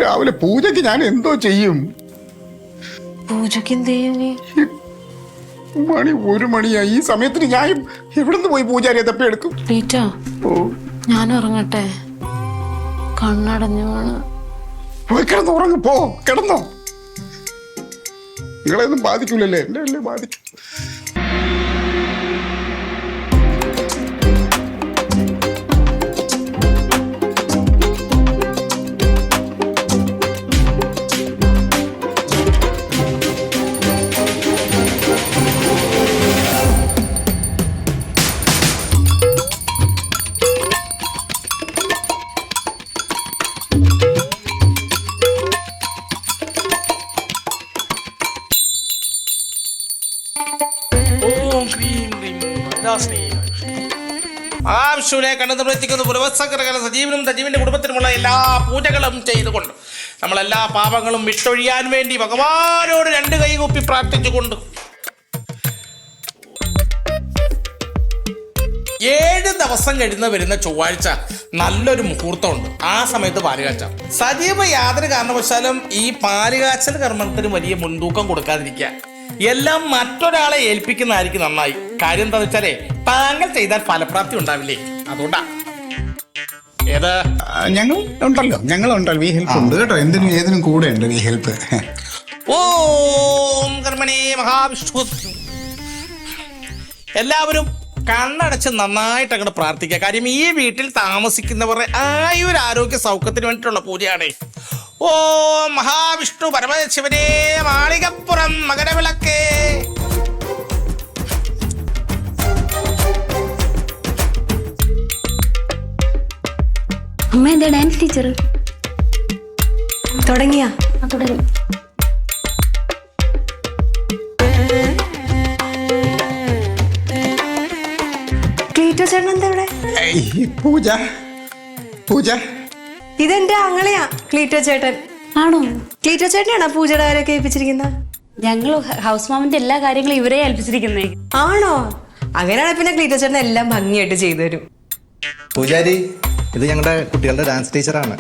രാവിലെ പൂജയ്ക്ക് ഞാൻ എന്തോ ചെയ്യും? പൂജയ്ക്ക് എന്ത് ചെയ്യും നീ? മണി 1 മണിയായി. ഈ സമയത്തിന് ഞാൻ എവിടുന്ന് പോയി പൂജാരിയെ തപ്പിയെടുക്കും? ലീറ്റ, ഞാൻ ഉറങ്ങട്ടെ, കണ്ണടഞ്ഞു വീണ്. പോയി കിടന്ന് ഉറങ്ങ്, പോ കിടന്നോ. നിങ്ങളെയൊന്നും ബാധിക്കൂലല്ലേ, എന്നെ അല്ലേ ബാധിക്കും. ആവശ്യമില്ല കണ്ടെന്ന് പ്രവർത്തിക്കുന്ന പുലവത്സകരകല സജീവനും സജീവന്റെ കുടുംബത്തിനുമുള്ള എല്ലാ പൂജകളും ചെയ്തുകൊണ്ട് നമ്മളെല്ലാ പാപങ്ങളും വിട്ടൊഴിയാൻ വേണ്ടി ഭഗവാനോട് 2 കൈ കൂപ്പി പ്രാർത്ഥിച്ചുകൊണ്ട് 7 ദിവസം കഴിഞ്ഞ് വരുന്ന ചൊവ്വാഴ്ച നല്ലൊരു മുഹൂർത്തമുണ്ട്. ആ സമയത്ത് പാലുകാച്ച. സജീവ യാതൊരു കാരണവശാലും ഈ പാലുകാച്ചൽ കർമ്മത്തിന് വലിയ മുൻതൂക്കം കൊടുക്കാതിരിക്കുക. എല്ലാം മറ്റൊരാളെ ഏൽപ്പിക്കുന്നതായിരിക്കും നന്നായി. കാര്യം എന്താ വെച്ചാലേ, താങ്കൾ ചെയ്താൽ ഫലപ്രാപ്തി ഉണ്ടാവില്ലേ, അതുകൊണ്ടാ. ഏത് ഞങ്ങൾ ഉണ്ടല്ലോ, വി ഹെൽപ്പ് ഉണ്ട് കേട്ടോ. എന്തിനും ഏതിനും കൂടെ ഉണ്ട് വി ഹെൽപ്പ്. ഓം കർമ്മണേ മഹാവിഷ്ണു. എല്ലാവരും കണ്ണടച്ച് നന്നായിട്ട് അങ്ങോട്ട് പ്രാർത്ഥിക്കുക. കാര്യം ഈ വീട്ടിൽ താമസിക്കുന്നവരുടെ ആരോഗ്യ സൗഖ്യത്തിന് വേണ്ടിയിട്ടുള്ള പൂജയാണ്. ഓം മഹാവിഷ്ണു പരമശിവനേ മാളികപ്പുറം മകരവിളക്കേ. അമ്മ എന്താ ഡാൻസ് ടീച്ചർ? തുടങ്ങിയാ? തുടരും. ക്ലീറ്റോ ചേട്ടൻ എന്താ ഇവിടെ? പൂജ ഇതെന്റെ ആങ്ങളെയാ ക്ലീറ്റോ ചേട്ടൻ. ആണോ? ക്ലീറ്റോ ചേട്ടനാണോ പൂജയുടെ കാര്യമൊക്കെ ഏൽപ്പിച്ചിരിക്കുന്നത്? ഞങ്ങൾ ഹൗസ് മാമിന്റെ എല്ലാ കാര്യങ്ങളും ഇവരെ ഏൽപ്പിച്ചിരിക്കുന്നേ. ആണോ? അങ്ങനെയാണെങ്കിൽ പിന്നെ ക്ലീറ്റോ ചേട്ടൻ എല്ലാം ഭംഗിയായിട്ട് ചെയ്തു തരും. പൂജാരി, ഇത് ഞങ്ങളുടെ കുട്ടികളുടെ ഡാൻസ് ടീച്ചറാണ്.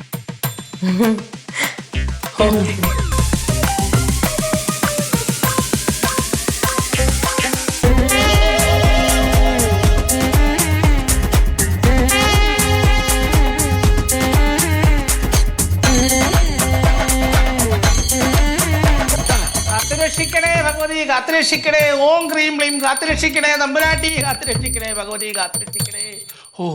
കാത്തുരക്ഷിക്കണേ ഭഗവതി, കാത്തുരക്ഷിക്കണേ. ഓം ക്രീം ക്ലീം കാത്തുരക്ഷിക്കണേ. നമ്പുരാട്ടി കാത്തുരക്ഷിക്കണേ ഭഗവതി, കാത്തുരക്ഷിക്കണേ. ഓ